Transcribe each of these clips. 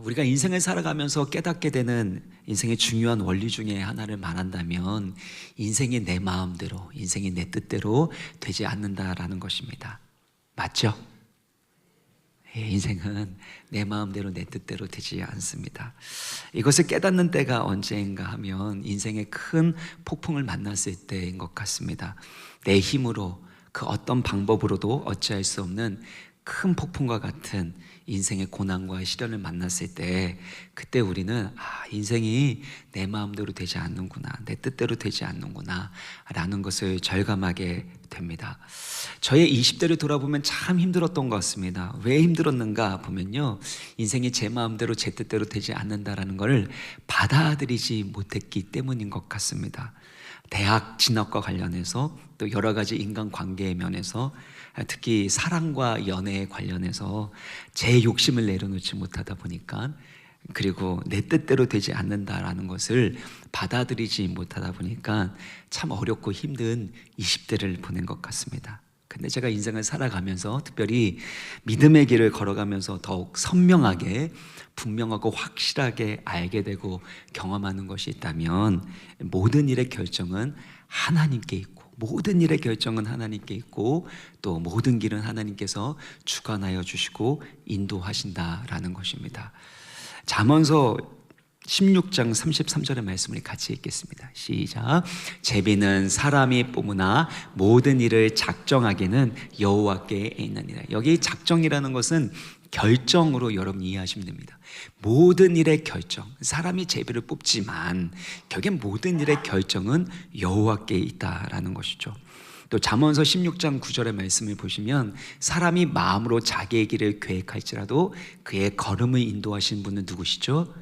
우리가 인생을 살아가면서 깨닫게 되는 인생의 중요한 원리 중에 하나를 말한다면 인생이 내 마음대로, 인생이 내 뜻대로 되지 않는다라는 것입니다. 맞죠? 인생은 내 마음대로 내 뜻대로 되지 않습니다. 이것을 깨닫는 때가 언제인가 하면 인생의 큰 폭풍을 만났을 때인 것 같습니다. 내 힘으로 그 어떤 방법으로도 어찌할 수 없는 큰 폭풍과 같은 인생의 고난과 시련을 만났을 때, 그때 우리는 인생이 내 마음대로 되지 않는구나, 내 뜻대로 되지 않는구나 라는 것을 절감하게 됩니다. 저의 20대를 돌아보면 참 힘들었던 것 같습니다. 왜 힘들었는가 보면요, 인생이 제 마음대로 제 뜻대로 되지 않는다라는 것을 받아들이지 못했기 때문인 것 같습니다. 대학 진학과 관련해서, 또 여러 가지 인간관계의 면에서, 특히 사랑과 연애에 관련해서 제 욕심을 내려놓지 못하다 보니까, 그리고 내 뜻대로 되지 않는다라는 것을 받아들이지 못하다 보니까 참 어렵고 힘든 20대를 보낸 것 같습니다. 근데 제가 인생을 살아가면서, 특별히 믿음의 길을 걸어가면서 더욱 선명하게, 분명하고 확실하게 알게 되고 경험하는 것이 있다면, 모든 일의 결정은 하나님께 있고, 모든 일의 결정은 하나님께 있고, 또 모든 길은 하나님께서 주관하여 주시고 인도하신다라는 것입니다. 잠언서 16장 33절의 말씀을 같이 읽겠습니다. 시작. 제비는 사람이 뽑으나 모든 일을 작정하기는 여호와께 있느니라. 여기 작정이라는 것은 결정으로 여러분 이해하시면 됩니다. 모든 일의 결정, 사람이 제비를 뽑지만 결국 모든 일의 결정은 여호와께 있다라는 것이죠. 또 잠언서 16장 9절의 말씀을 보시면, 사람이 마음으로 자기의 길을 계획할지라도 그의 걸음을 인도하신 분은 누구시죠?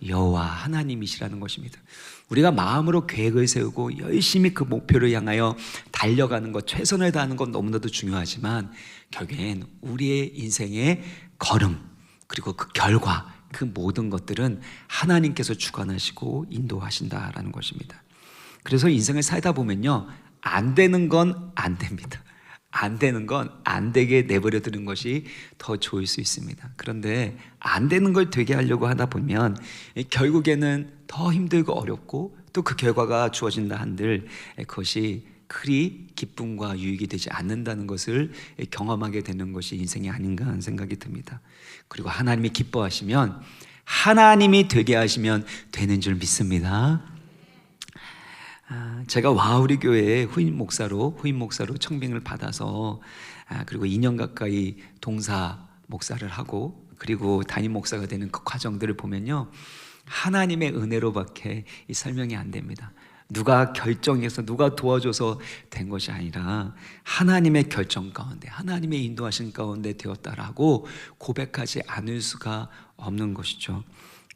여호와 하나님이시라는 것입니다. 우리가 마음으로 계획을 세우고 열심히 그 목표를 향하여 달려가는 것, 최선을 다하는 건 너무나도 중요하지만, 결국엔 우리의 인생의 걸음, 그리고 그 결과, 그 모든 것들은 하나님께서 주관하시고 인도하신다라는 것입니다. 그래서 인생을 살다 보면요, 안 되는 건 안 됩니다. 안 되는 건 안 되게 내버려 두는 것이 더 좋을 수 있습니다. 그런데 안 되는 걸 되게 하려고 하다 보면 결국에는 더 힘들고 어렵고, 또 그 결과가 주어진다 한들 그것이 그리 기쁨과 유익이 되지 않는다는 것을 경험하게 되는 것이 인생이 아닌가 하는 생각이 듭니다. 그리고 하나님이 기뻐하시면, 하나님이 되게 하시면 되는 줄 믿습니다. 제가 와우리 교회의 후임 목사로 청빙을 받아서, 그리고 2년 가까이 동사 목사를 하고, 그리고 담임 목사가 되는 그 과정들을 보면요, 하나님의 은혜로밖에 설명이 안 됩니다. 누가 결정해서, 누가 도와줘서 된 것이 아니라 하나님의 결정 가운데, 하나님의 인도하신 가운데 되었다라고 고백하지 않을 수가 없는 것이죠.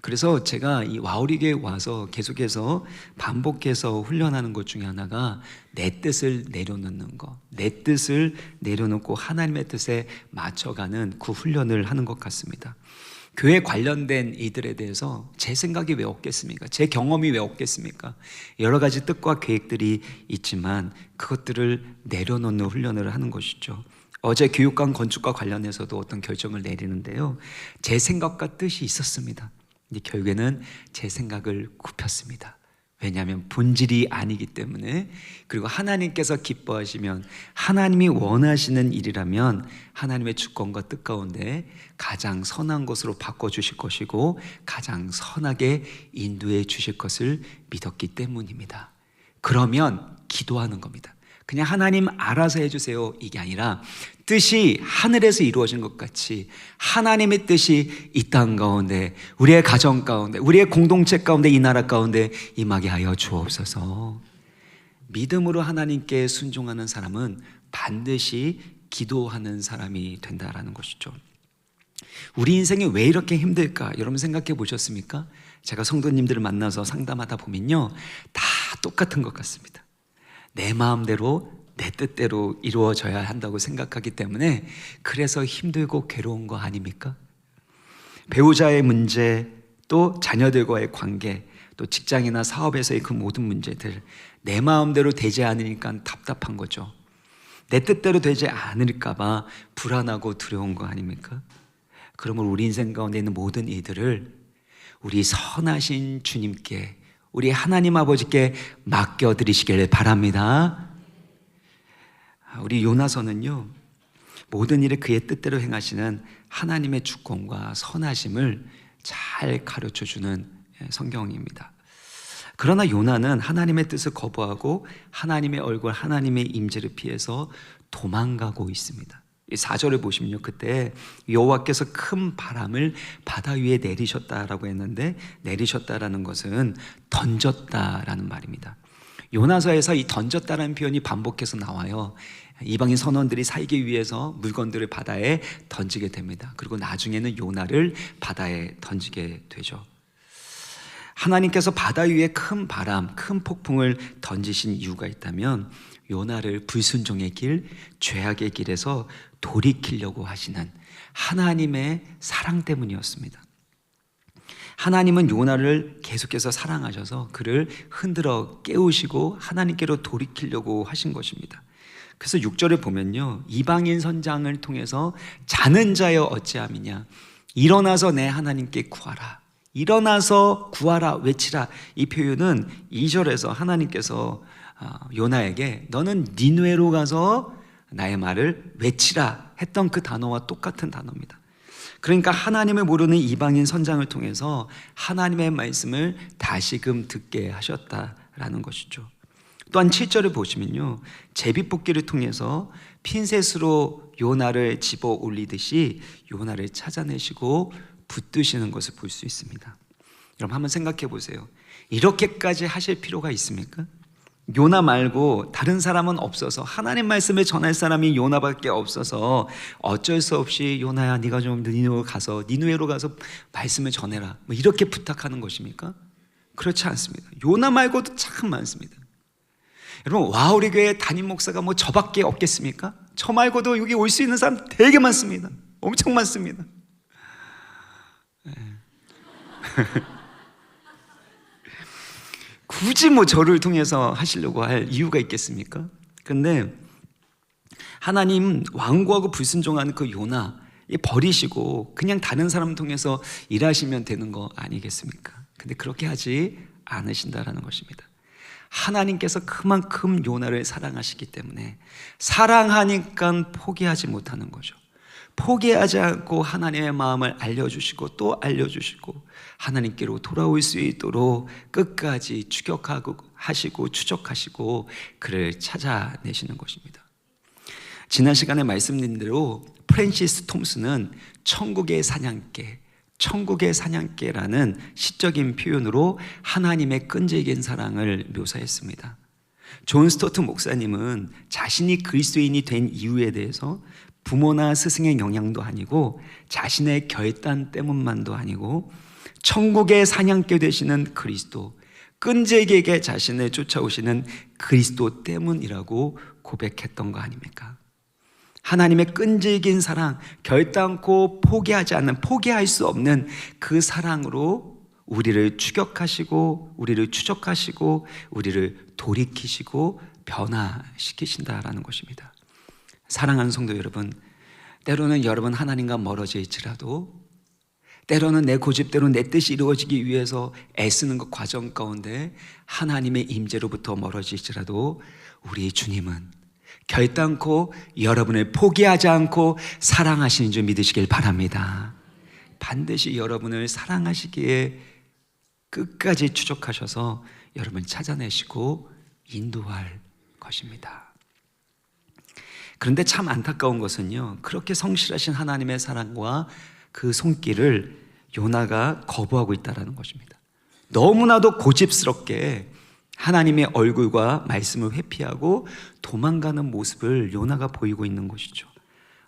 그래서 제가 이 와우리교에 와서 계속해서 반복해서 훈련하는 것 중에 하나가 내 뜻을 내려놓는 것, 내 뜻을 내려놓고 하나님의 뜻에 맞춰가는 그 훈련을 하는 것 같습니다. 교회 관련된 이들에 대해서 제 생각이 왜 없겠습니까? 제 경험이 왜 없겠습니까? 여러 가지 뜻과 계획들이 있지만 그것들을 내려놓는 훈련을 하는 것이죠. 어제 교육관 건축과 관련해서도 어떤 결정을 내리는데요, 제 생각과 뜻이 있었습니다. 근데 결국에는 제 생각을 굽혔습니다. 왜냐하면 본질이 아니기 때문에. 그리고 하나님께서 기뻐하시면, 하나님이 원하시는 일이라면 하나님의 주권과 뜻 가운데 가장 선한 것으로 바꿔주실 것이고, 가장 선하게 인도해 주실 것을 믿었기 때문입니다. 그러면 기도하는 겁니다. 그냥 하나님 알아서 해주세요 이게 아니라, 뜻이 하늘에서 이루어진 것 같이 하나님의 뜻이 이 땅 가운데, 우리의 가정 가운데, 우리의 공동체 가운데, 이 나라 가운데 임하게 하여 주옵소서. 믿음으로 하나님께 순종하는 사람은 반드시 기도하는 사람이 된다라는 것이죠. 우리 인생이 왜 이렇게 힘들까? 여러분 생각해 보셨습니까? 제가 성도님들을 만나서 상담하다 보면요, 다 똑같은 것 같습니다. 내 마음대로, 내 뜻대로 이루어져야 한다고 생각하기 때문에 그래서 힘들고 괴로운 거 아닙니까? 배우자의 문제, 또 자녀들과의 관계, 또 직장이나 사업에서의 그 모든 문제들, 내 마음대로 되지 않으니까 답답한 거죠. 내 뜻대로 되지 않을까 봐 불안하고 두려운 거 아닙니까? 그러므로 우리 인생 가운데 있는 모든 이들을 우리 선하신 주님께, 우리 하나님 아버지께 맡겨드리시길 바랍니다. 우리 요나서는요, 모든 일을 그의 뜻대로 행하시는 하나님의 주권과 선하심을 잘 가르쳐주는 성경입니다. 그러나 요나는 하나님의 뜻을 거부하고 하나님의 얼굴, 하나님의 임재를 피해서 도망가고 있습니다. 4절을 보시면요, 그때 여호와께서 큰 바람을 바다 위에 내리셨다라고 했는데, 내리셨다라는 것은 던졌다라는 말입니다. 요나서에서 이 던졌다라는 표현이 반복해서 나와요. 이방인 선원들이 살기 위해서 물건들을 바다에 던지게 됩니다. 그리고 나중에는 요나를 바다에 던지게 되죠. 하나님께서 바다 위에 큰 바람, 큰 폭풍을 던지신 이유가 있다면 요나를 불순종의 길, 죄악의 길에서 돌이키려고 하시는 하나님의 사랑 때문이었습니다. 하나님은 요나를 계속해서 사랑하셔서 그를 흔들어 깨우시고 하나님께로 돌이키려고 하신 것입니다. 그래서 6절에 보면요, 이방인 선장을 통해서 자는 자여 어찌함이냐, 일어나서 내 하나님께 구하라, 일어나서 구하라, 외치라. 이 표현은 2절에서 하나님께서 요나에게 너는 니느웨로 가서 나의 말을 외치라 했던 그 단어와 똑같은 단어입니다. 그러니까 하나님을 모르는 이방인 선장을 통해서 하나님의 말씀을 다시금 듣게 하셨다라는 것이죠. 또한 7절을 보시면요, 제비뽑기를 통해서 핀셋으로 요나를 집어 올리듯이 요나를 찾아내시고 붙드시는 것을 볼 수 있습니다. 여러분 한번 생각해 보세요. 이렇게까지 하실 필요가 있습니까? 요나 말고 다른 사람은 없어서, 하나님 말씀을 전할 사람이 요나밖에 없어서 어쩔 수 없이 요나야 네가 좀 니느웨로 가서 말씀을 전해라, 뭐 이렇게 부탁하는 것입니까? 그렇지 않습니다. 요나 말고도 참 많습니다. 여러분, 우리 교회 담임 목사가 뭐 저밖에 없겠습니까? 저 말고도 여기 올 수 있는 사람 되게 많습니다. 엄청 많습니다. 네. 굳이 뭐 저를 통해서 하시려고 할 이유가 있겠습니까? 근데 하나님 완고하고 불순종하는 그 요나 버리시고 그냥 다른 사람 통해서 일하시면 되는 거 아니겠습니까? 근데 그렇게 하지 않으신다라는 것입니다. 하나님께서 그만큼 요나를 사랑하시기 때문에 사랑하니까 포기하지 못하는 거죠. 포기하지 않고 하나님의 마음을 알려주시고 또 알려주시고 하나님께로 돌아올 수 있도록 끝까지 하시고 추적하시고 그를 찾아내시는 것입니다. 지난 시간에 말씀드린 대로 프랜시스 톰슨은 천국의 사냥개라는 시적인 표현으로 하나님의 끈질긴 사랑을 묘사했습니다. 존 스토트 목사님은 자신이 그리스도인이 된 이유에 대해서 부모나 스승의 영향도 아니고 자신의 결단 때문만도 아니고 천국의 사냥개 되시는 그리스도, 끈질기게 자신을 쫓아오시는 그리스도 때문이라고 고백했던 거 아닙니까? 하나님의 끈질긴 사랑, 결단코 포기하지 않는, 포기할 수 없는 그 사랑으로 우리를 추격하시고 우리를 추적하시고 우리를 돌이키시고 변화시키신다라는 것입니다. 사랑하는 성도 여러분, 때로는 여러분 하나님과 멀어져 있지라도, 때로는 내 고집대로 내 뜻이 이루어지기 위해서 애쓰는 그 과정 가운데 하나님의 임재로부터 멀어지지라도 우리 주님은 결단코 여러분을 포기하지 않고 사랑하시는 줄 믿으시길 바랍니다. 반드시 여러분을 사랑하시기에 끝까지 추적하셔서 여러분을 찾아내시고 인도할 것입니다. 그런데 참 안타까운 것은요, 그렇게 성실하신 하나님의 사랑과 그 손길을 요나가 거부하고 있다는 것입니다. 너무나도 고집스럽게 하나님의 얼굴과 말씀을 회피하고 도망가는 모습을 요나가 보이고 있는 것이죠.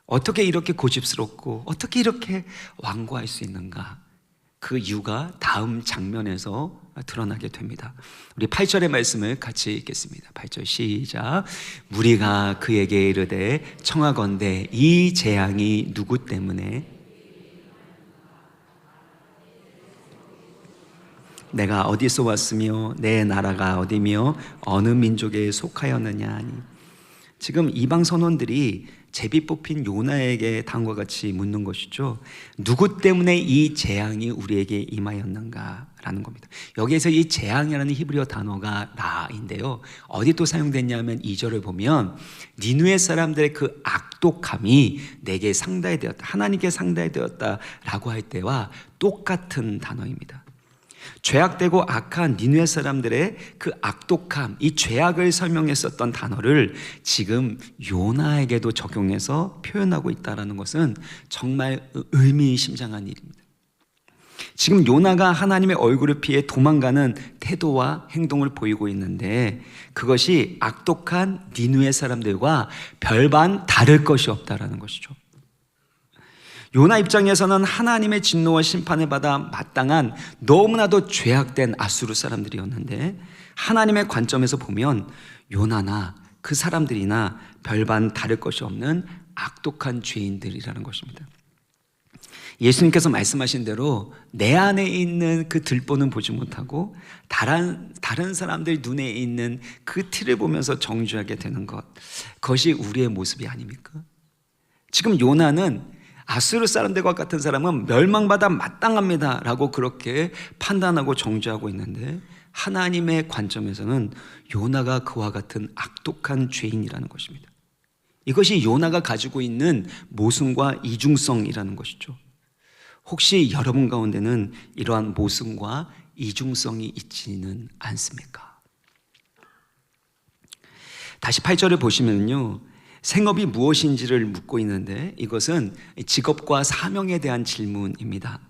어떻게 이렇게 고집스럽고 어떻게 이렇게 완고할 수 있는가? 그 이유가 다음 장면에서 드러나게 됩니다. 우리 8절의 말씀을 같이 읽겠습니다. 8절 시작. 무리가 그에게 이르되 청하건대 이 재앙이 누구 때문에 내가 어디서 왔으며 내 나라가 어디며 어느 민족에 속하였느냐 하니. 지금 이방 선원들이 제비 뽑힌 요나에게 다음과 같이 묻는 것이죠. 누구 때문에 이 재앙이 우리에게 임하였는가라는 겁니다. 여기에서 이 재앙이라는 히브리어 단어가 라인데요, 어디 또 사용됐냐면 2절을 보면 니느웨 사람들의 그 악독함이 내게 상달되었다, 하나님께 상달되었다라고 할 때와 똑같은 단어입니다. 죄악되고 악한 니느웨 사람들의 그 악독함, 이 죄악을 설명했었던 단어를 지금 요나에게도 적용해서 표현하고 있다는 것은 정말 의미심장한 일입니다. 지금 요나가 하나님의 얼굴을 피해 도망가는 태도와 행동을 보이고 있는데 그것이 악독한 니느웨 사람들과 별반 다를 것이 없다는 것이죠. 요나 입장에서는 하나님의 진노와 심판을 받아 마땅한 너무나도 죄악된 아수르 사람들이었는데 하나님의 관점에서 보면 요나나 그 사람들이나 별반 다를 것이 없는 악독한 죄인들이라는 것입니다. 예수님께서 말씀하신 대로 내 안에 있는 그 들보는 보지 못하고 다른 사람들 눈에 있는 그 티를 보면서 정죄하게 되는 것, 그것이 우리의 모습이 아닙니까? 지금 요나는 아수르 사람들과 같은 사람은 멸망받아 마땅합니다 라고 그렇게 판단하고 정죄하고 있는데 하나님의 관점에서는 요나가 그와 같은 악독한 죄인이라는 것입니다. 이것이 요나가 가지고 있는 모순과 이중성이라는 것이죠. 혹시 여러분 가운데는 이러한 모순과 이중성이 있지는 않습니까? 다시 8절을 보시면요, 생업이 무엇인지를 묻고 있는데 이것은 직업과 사명에 대한 질문입니다.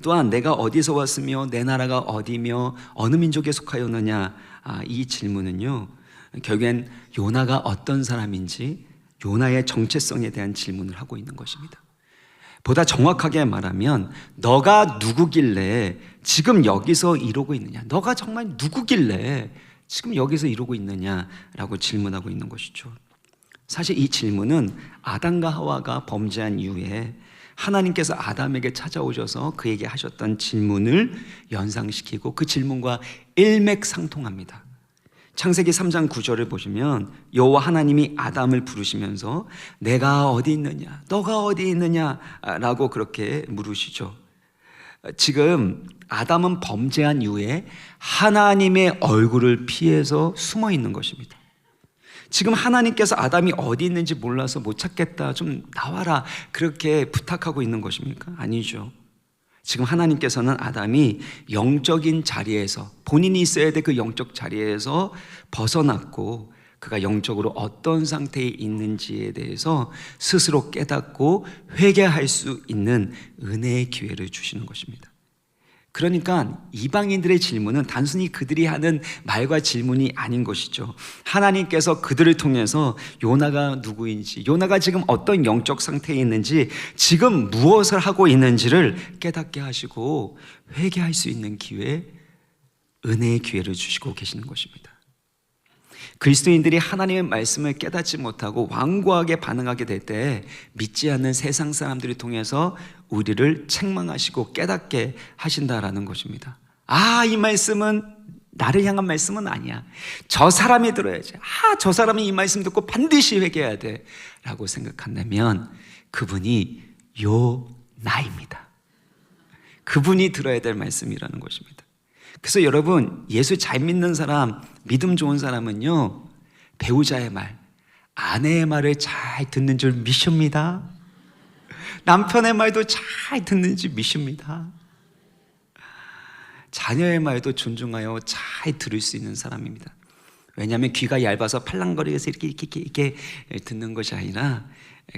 또한 내가 어디서 왔으며 내 나라가 어디며 어느 민족에 속하였느냐, 이 질문은요 결국엔 요나가 어떤 사람인지 요나의 정체성에 대한 질문을 하고 있는 것입니다. 보다 정확하게 말하면 너가 누구길래 지금 여기서 이러고 있느냐, 너가 정말 누구길래 지금 여기서 이러고 있느냐라고 질문하고 있는 것이죠. 사실 이 질문은 아담과 하와가 범죄한 이후에 하나님께서 아담에게 찾아오셔서 그에게 하셨던 질문을 연상시키고 그 질문과 일맥상통합니다. 창세기 3장 9절을 보시면 여호와 하나님이 아담을 부르시면서 내가 어디 있느냐, 너가 어디 있느냐 라고 그렇게 물으시죠. 지금 아담은 범죄한 이후에 하나님의 얼굴을 피해서 숨어 있는 것입니다. 지금 하나님께서 아담이 어디 있는지 몰라서 못 찾겠다, 좀 나와라 그렇게 부탁하고 있는 것입니까? 아니죠. 지금 하나님께서는 아담이 영적인 자리에서, 본인이 있어야 될 그 영적 자리에서 벗어났고 그가 영적으로 어떤 상태에 있는지에 대해서 스스로 깨닫고 회개할 수 있는 은혜의 기회를 주시는 것입니다. 그러니까 이방인들의 질문은 단순히 그들이 하는 말과 질문이 아닌 것이죠. 하나님께서 그들을 통해서 요나가 누구인지, 요나가 지금 어떤 영적 상태에 있는지, 지금 무엇을 하고 있는지를 깨닫게 하시고 회개할 수 있는 기회, 은혜의 기회를 주시고 계시는 것입니다. 그리스도인들이 하나님의 말씀을 깨닫지 못하고 완고하게 반응하게 될 때 믿지 않는 세상 사람들을 통해서 우리를 책망하시고 깨닫게 하신다라는 것입니다. 이 말씀은 나를 향한 말씀은 아니야, 저 사람이 들어야지, 저 사람이 이 말씀 듣고 반드시 회개해야 돼 라고 생각한다면 그분이 요나입니다. 그분이 들어야 될 말씀이라는 것입니다. 그래서 여러분, 예수 잘 믿는 사람, 믿음 좋은 사람은요, 배우자의 말, 아내의 말을 잘 듣는 줄 믿습니다. 남편의 말도 잘 듣는지 믿습니다. 자녀의 말도 존중하여 잘 들을 수 있는 사람입니다. 왜냐하면 귀가 얇아서 팔랑거리에서 이렇게 듣는 것이 아니라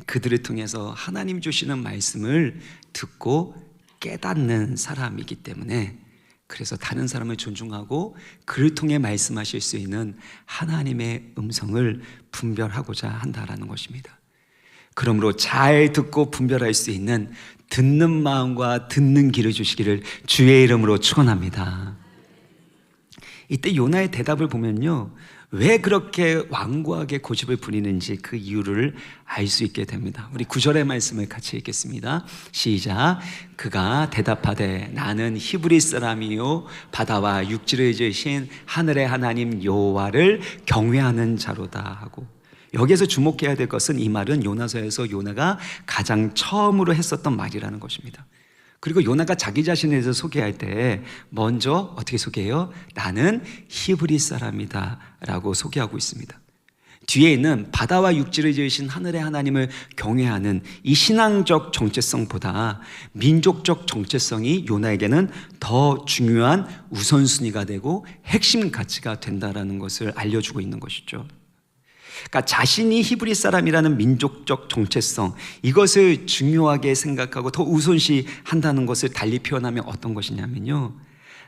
그들을 통해서 하나님 주시는 말씀을 듣고 깨닫는 사람이기 때문에, 그래서 다른 사람을 존중하고 그를 통해 말씀하실 수 있는 하나님의 음성을 분별하고자 한다라는 것입니다. 그러므로 잘 듣고 분별할 수 있는 듣는 마음과 듣는 귀를 주시기를 주의 이름으로 축원합니다. 이때 요나의 대답을 보면요, 왜 그렇게 완고하게 고집을 부리는지 그 이유를 알 수 있게 됩니다. 우리 9절의 말씀을 같이 읽겠습니다. 시작. 그가 대답하되 나는 히브리 사람이요 바다와 육지를 지으신 하늘의 하나님 여호와를 경외하는 자로다 하고, 여기에서 주목해야 될 것은 이 말은 요나서에서 요나가 가장 처음으로 했었던 말이라는 것입니다. 그리고 요나가 자기 자신에 대해서 소개할 때 먼저 어떻게 소개해요? 나는 히브리 사람이다 라고 소개하고 있습니다. 뒤에 있는 바다와 육지를 지으신 하늘의 하나님을 경외하는 이 신앙적 정체성보다 민족적 정체성이 요나에게는 더 중요한 우선순위가 되고 핵심 가치가 된다는 것을 알려주고 있는 것이죠. 그러니까 자신이 히브리 사람이라는 민족적 정체성, 이것을 중요하게 생각하고 더 우선시한다는 것을 달리 표현하면 어떤 것이냐면요,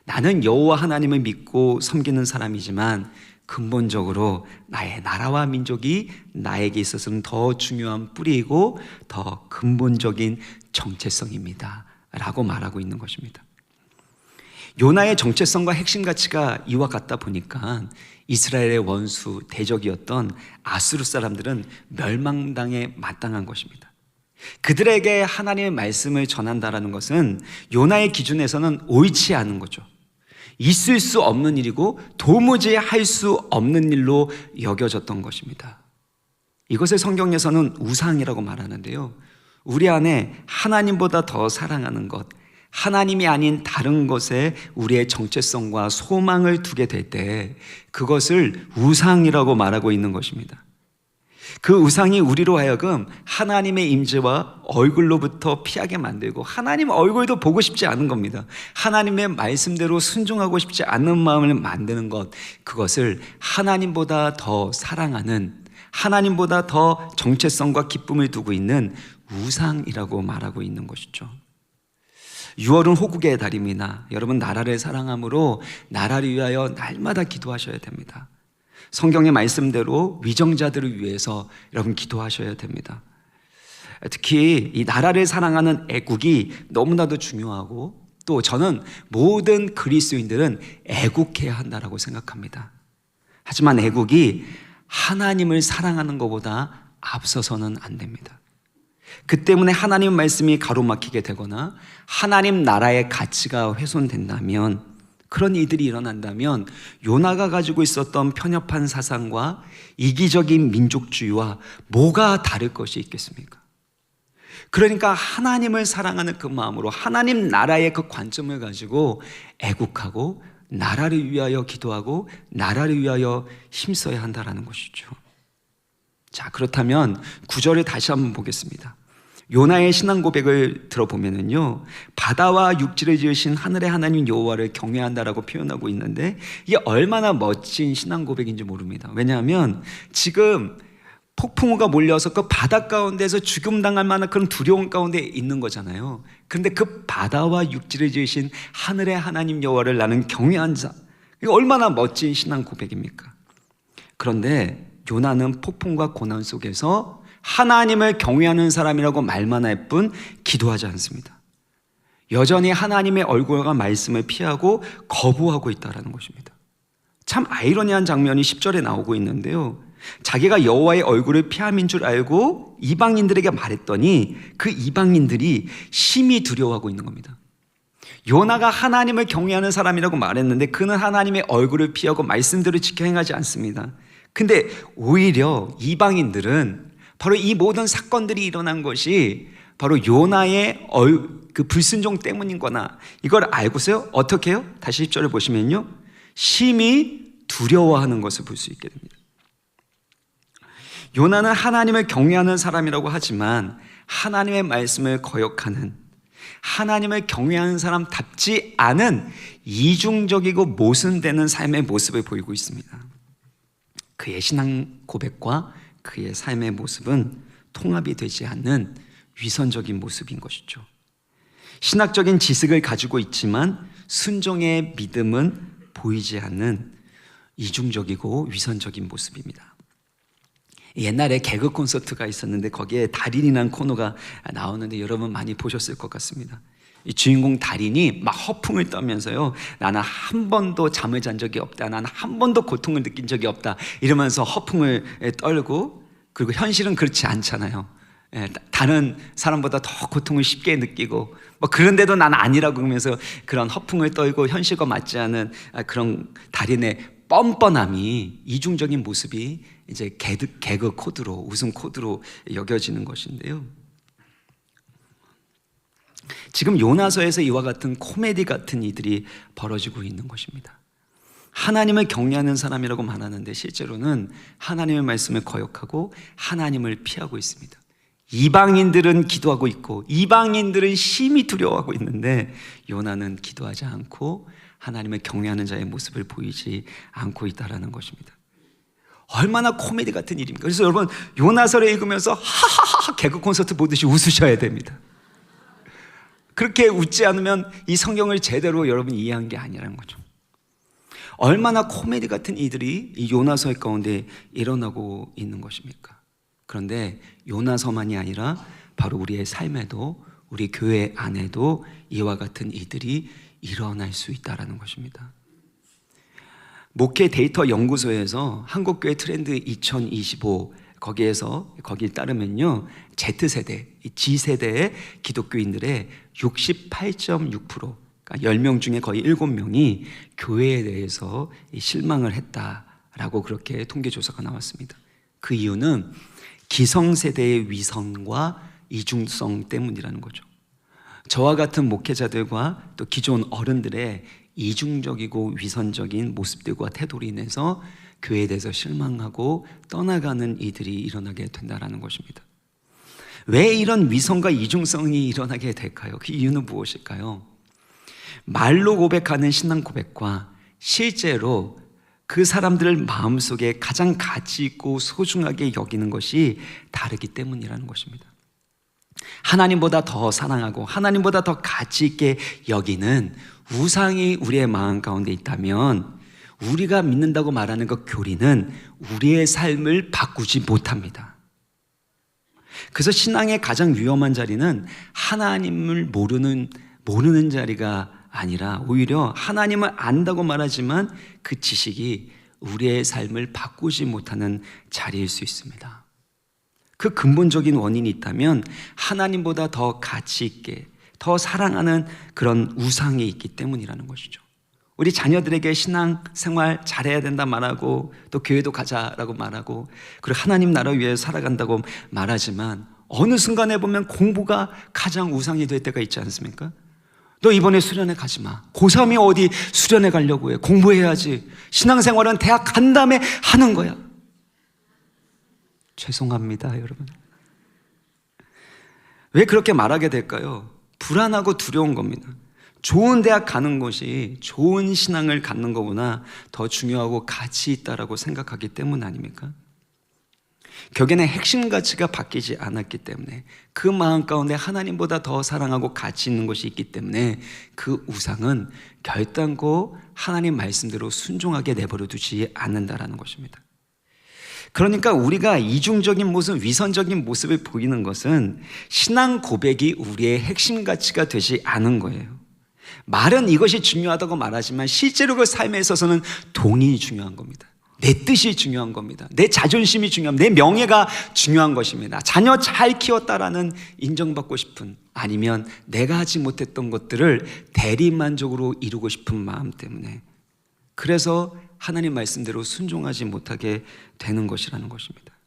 나는 여호와 하나님을 믿고 섬기는 사람이지만 근본적으로 나의 나라와 민족이 나에게 있어서는 더 중요한 뿌리이고 더 근본적인 정체성입니다 라고 말하고 있는 것입니다. 요나의 정체성과 핵심 가치가 이와 같다 보니까 이스라엘의 원수 대적이었던 아수르 사람들은 멸망당에 마땅한 것입니다. 그들에게 하나님의 말씀을 전한다는 것은 요나의 기준에서는 옳지 않은 거죠. 있을 수 없는 일이고 도무지 할 수 없는 일로 여겨졌던 것입니다. 이것을 성경에서는 우상이라고 말하는데요, 우리 안에 하나님보다 더 사랑하는 것, 하나님이 아닌 다른 것에 우리의 정체성과 소망을 두게 될 때 그것을 우상이라고 말하고 있는 것입니다. 그 우상이 우리로 하여금 하나님의 임재와 얼굴로부터 피하게 만들고 하나님 얼굴도 보고 싶지 않은 겁니다. 하나님의 말씀대로 순종하고 싶지 않은 마음을 만드는 것, 그것을 하나님보다 더 사랑하는, 하나님보다 더 정체성과 기쁨을 두고 있는 우상이라고 말하고 있는 것이죠. 6월은 호국의 달입니다. 여러분, 나라를 사랑함으로 나라를 위하여 날마다 기도하셔야 됩니다. 성경의 말씀대로 위정자들을 위해서 여러분 기도하셔야 됩니다. 특히 이 나라를 사랑하는 애국이 너무나도 중요하고, 또 저는 모든 그리스도인들은 애국해야 한다고 생각합니다. 하지만 애국이 하나님을 사랑하는 것보다 앞서서는 안 됩니다. 그 때문에 하나님 말씀이 가로막히게 되거나 하나님 나라의 가치가 훼손된다면, 그런 일들이 일어난다면 요나가 가지고 있었던 편협한 사상과 이기적인 민족주의와 뭐가 다를 것이 있겠습니까? 그러니까 하나님을 사랑하는 그 마음으로 하나님 나라의 그 관점을 가지고 애국하고 나라를 위하여 기도하고 나라를 위하여 힘써야 한다는 것이죠. 자, 그렇다면 9절을 다시 한번 보겠습니다. 요나의 신앙 고백을 들어보면은요, 바다와 육지를 지으신 하늘의 하나님 여호와를 경외한다라고 표현하고 있는데, 이게 얼마나 멋진 신앙 고백인지 모릅니다. 왜냐하면 지금 폭풍우가 몰려서 그 바다 가운데서 죽음당할 만한 그런 두려움 가운데 있는 거잖아요. 그런데 그 바다와 육지를 지으신 하늘의 하나님 여호와를 나는 경외한 자, 이게 얼마나 멋진 신앙 고백입니까? 그런데 요나는 폭풍과 고난 속에서 하나님을 경외하는 사람이라고 말만 할 뿐 기도하지 않습니다. 여전히 하나님의 얼굴과 말씀을 피하고 거부하고 있다는 것입니다. 참 아이러니한 장면이 10절에 나오고 있는데요, 자기가 여호와의 얼굴을 피함인 줄 알고 이방인들에게 말했더니 그 이방인들이 심히 두려워하고 있는 겁니다. 요나가 하나님을 경외하는 사람이라고 말했는데 그는 하나님의 얼굴을 피하고 말씀대로 지켜 행하지 않습니다. 근데 오히려 이방인들은 바로 이 모든 사건들이 일어난 것이 바로 요나의 그 불순종 때문인 거나 이걸 알고서요, 어떻게 해요? 다시 10절을 보시면요, 심히 두려워하는 것을 볼 수 있게 됩니다. 요나는 하나님을 경외하는 사람이라고 하지만 하나님의 말씀을 거역하는, 하나님을 경외하는 사람답지 않은 이중적이고 모순되는 삶의 모습을 보이고 있습니다. 그의 신앙 고백과 그의 삶의 모습은 통합이 되지 않는 위선적인 모습인 것이죠. 신학적인 지식을 가지고 있지만 순종의 믿음은 보이지 않는 이중적이고 위선적인 모습입니다. 옛날에 개그 콘서트가 있었는데 거기에 달인이라는 코너가 나오는데 여러분 많이 보셨을 것 같습니다. 이 주인공 달인이 막 허풍을 떠면서요, 나는 한 번도 잠을 잔 적이 없다, 나는 한 번도 고통을 느낀 적이 없다 이러면서 허풍을 떨고, 그리고 현실은 그렇지 않잖아요. 다른 사람보다 더 고통을 쉽게 느끼고 그런데도 나는 아니라고 그러면서 그런 허풍을 떨고 현실과 맞지 않은 그런 달인의 뻔뻔함이, 이중적인 모습이 이제 개그 코드로, 웃음 코드로 여겨지는 것인데요. 지금 요나서에서 이와 같은 코미디 같은 일들이 벌어지고 있는 것입니다. 하나님을 경외하는 사람이라고 말하는데 실제로는 하나님의 말씀을 거역하고 하나님을 피하고 있습니다. 이방인들은 기도하고 있고 이방인들은 심히 두려워하고 있는데 요나는 기도하지 않고 하나님을 경외하는 자의 모습을 보이지 않고 있다는 것입니다. 얼마나 코미디 같은 일입니까? 그래서 여러분 요나서를 읽으면서 하하하 개그 콘서트 보듯이 웃으셔야 됩니다. 그렇게 웃지 않으면 이 성경을 제대로 여러분이 이해한 게 아니라는 거죠. 얼마나 코미디 같은 일들이 이 요나서 가운데 일어나고 있는 것입니까? 그런데 요나서만이 아니라 바로 우리의 삶에도, 우리 교회 안에도 이와 같은 일들이 일어날 수 있다는 것입니다. 목회 데이터 연구소에서 한국교회 트렌드 2025 거기에 따르면요, Z세대, G세대의 기독교인들의 68.6%, 그러니까 10명 중에 거의 7명이 교회에 대해서 실망을 했다라고 그렇게 통계조사가 나왔습니다. 그 이유는 기성세대의 위선과 이중성 때문이라는 거죠. 저와 같은 목회자들과 또 기존 어른들의 이중적이고 위선적인 모습들과 태도로 인해서 교회에 대해서 실망하고 떠나가는 이들이 일어나게 된다는 것입니다. 왜 이런 위선과 이중성이 일어나게 될까요? 그 이유는 무엇일까요? 말로 고백하는 신앙 고백과 실제로 그 사람들을 마음속에 가장 가치 있고 소중하게 여기는 것이 다르기 때문이라는 것입니다. 하나님보다 더 사랑하고 하나님보다 더 가치 있게 여기는 우상이 우리의 마음 가운데 있다면 우리가 믿는다고 말하는 그 교리는 우리의 삶을 바꾸지 못합니다. 그래서 신앙의 가장 위험한 자리는 하나님을 모르는 자리가 아니라 오히려 하나님을 안다고 말하지만 그 지식이 우리의 삶을 바꾸지 못하는 자리일 수 있습니다. 그 근본적인 원인이 있다면 하나님보다 더 가치 있게, 더 사랑하는 그런 우상이 있기 때문이라는 것이죠. 우리 자녀들에게 신앙생활 잘해야 된다 말하고 또 교회도 가자라고 말하고 그리고 하나님 나라 위해 살아간다고 말하지만 어느 순간에 보면 공부가 가장 우상이 될 때가 있지 않습니까? 너 이번에 수련회 가지 마. 고3이 어디 수련회 가려고 해. 공부해야지. 신앙생활은 대학 간 다음에 하는 거야. 죄송합니다, 여러분. 왜 그렇게 말하게 될까요? 불안하고 두려운 겁니다. 좋은 대학 가는 것이 좋은 신앙을 갖는 것보다 더 중요하고 가치 있다라고 생각하기 때문 아닙니까? 결국에는 핵심 가치가 바뀌지 않았기 때문에 그 마음 가운데 하나님보다 더 사랑하고 가치 있는 것이 있기 때문에 그 우상은 결단코 하나님 말씀대로 순종하게 내버려 두지 않는다라는 것입니다. 그러니까 우리가 이중적인 모습, 위선적인 모습을 보이는 것은 신앙 고백이 우리의 핵심 가치가 되지 않은 거예요. 말은 이것이 중요하다고 말하지만 실제로 그 삶에 있어서는 돈이 중요한 겁니다. 내 뜻이 중요한 겁니다. 내 자존심이 중요합니다. 내 명예가 중요한 것입니다. 자녀 잘 키웠다라는 인정받고 싶은, 아니면 내가 하지 못했던 것들을 대리만족으로 이루고 싶은 마음 때문에, 그래서 하나님 말씀대로 순종하지 못하게 되는 것이라는 것입니다.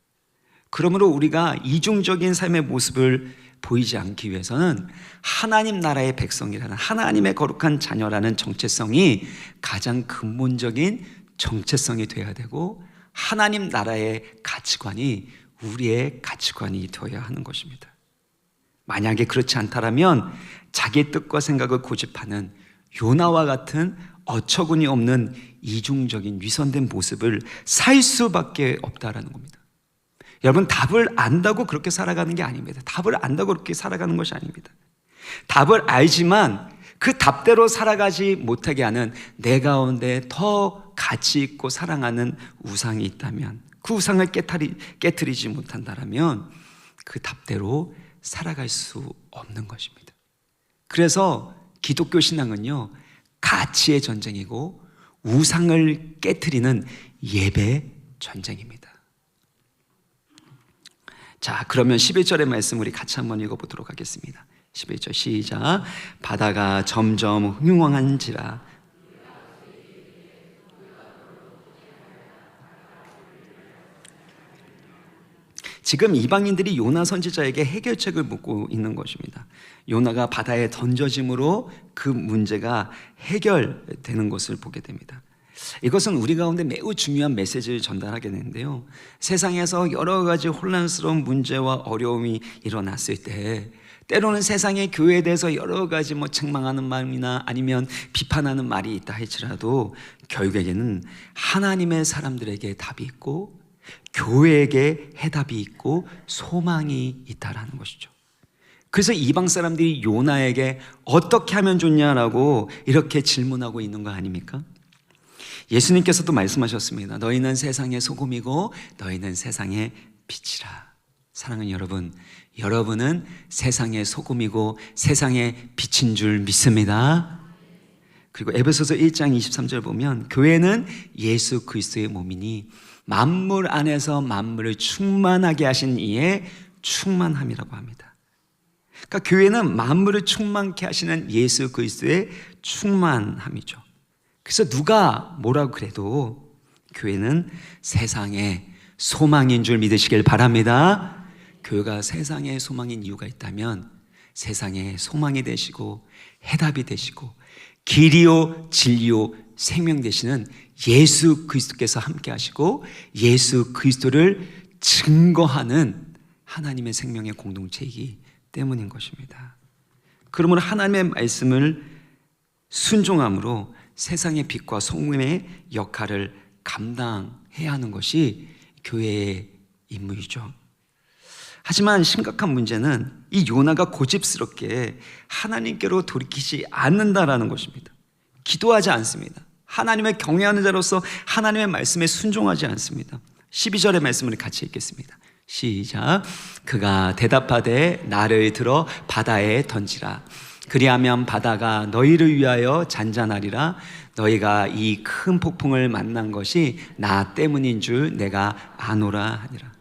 그러므로 우리가 이중적인 삶의 모습을 보이지 않기 위해서는 하나님 나라의 백성이라는, 하나님의 거룩한 자녀라는 정체성이 가장 근본적인 정체성이 되어야 되고, 하나님 나라의 가치관이 우리의 가치관이 되어야 하는 것입니다. 만약에 그렇지 않다면 자기의 뜻과 생각을 고집하는 요나와 같은 어처구니 없는 이중적인 위선된 모습을 살 수밖에 없다라는 겁니다. 여러분, 답을 안다고 그렇게 살아가는 게 아닙니다. 답을 안다고 그렇게 살아가는 것이 아닙니다. 답을 알지만 그 답대로 살아가지 못하게 하는 내 가운데 더 가치 있고 사랑하는 우상이 있다면, 그 우상을 깨트리지 못한다면 그 답대로 살아갈 수 없는 것입니다. 그래서 기독교 신앙은요, 가치의 전쟁이고 우상을 깨트리는 예배 전쟁입니다. 자, 그러면 11절의 말씀 우리 같이 한번 읽어보도록 하겠습니다. 11절 시작. 바다가 점점 흉흉한지라 지금 이방인들이 요나 선지자에게 해결책을 묻고 있는 것입니다. 요나가 바다에 던져짐으로 그 문제가 해결되는 것을 보게 됩니다. 이것은 우리 가운데 매우 중요한 메시지를 전달하게 되는데요, 세상에서 여러 가지 혼란스러운 문제와 어려움이 일어났을 때 때로는 세상의 교회에 대해서 여러 가지 책망하는 말이나 아니면 비판하는 말이 있다 할지라도 결국에는 하나님의 사람들에게 답이 있고 교회에게 해답이 있고 소망이 있다라는 것이죠. 그래서 이방 사람들이 요나에게 어떻게 하면 좋냐라고 이렇게 질문하고 있는 거 아닙니까? 예수님께서도 말씀하셨습니다. 너희는 세상의 소금이고 너희는 세상의 빛이라. 사랑하는 여러분, 여러분은 세상의 소금이고 세상의 빛인 줄 믿습니다. 그리고 에베소서 1장 23절 보면 교회는 예수 그리스도의 몸이니 만물 안에서 만물을 충만하게 하신 이의 충만함이라고 합니다. 그러니까 교회는 만물을 충만케 하시는 예수 그리스도의 충만함이죠. 그래서 누가 뭐라고 그래도 교회는 세상의 소망인 줄 믿으시길 바랍니다. 교회가 세상의 소망인 이유가 있다면 세상의 소망이 되시고 해답이 되시고 길이요 진리요 생명 되시는 예수 그리스도께서 함께 하시고 예수 그리스도를 증거하는 하나님의 생명의 공동체이기 때문인 것입니다. 그러므로 하나님의 말씀을 순종함으로 세상의 빛과 소금의 역할을 감당해야 하는 것이 교회의 임무이죠. 하지만 심각한 문제는 이 요나가 고집스럽게 하나님께로 돌이키지 않는다라는 것입니다. 기도하지 않습니다. 하나님을 경외하는 자로서 하나님의 말씀에 순종하지 않습니다. 12절의 말씀을 같이 읽겠습니다. 시작. 그가 대답하되 나를 들어 바다에 던지라. 그리하면 바다가 너희를 위하여 잔잔하리라. 너희가 이 큰 폭풍을 만난 것이 나 때문인 줄 내가 아노라 하니라.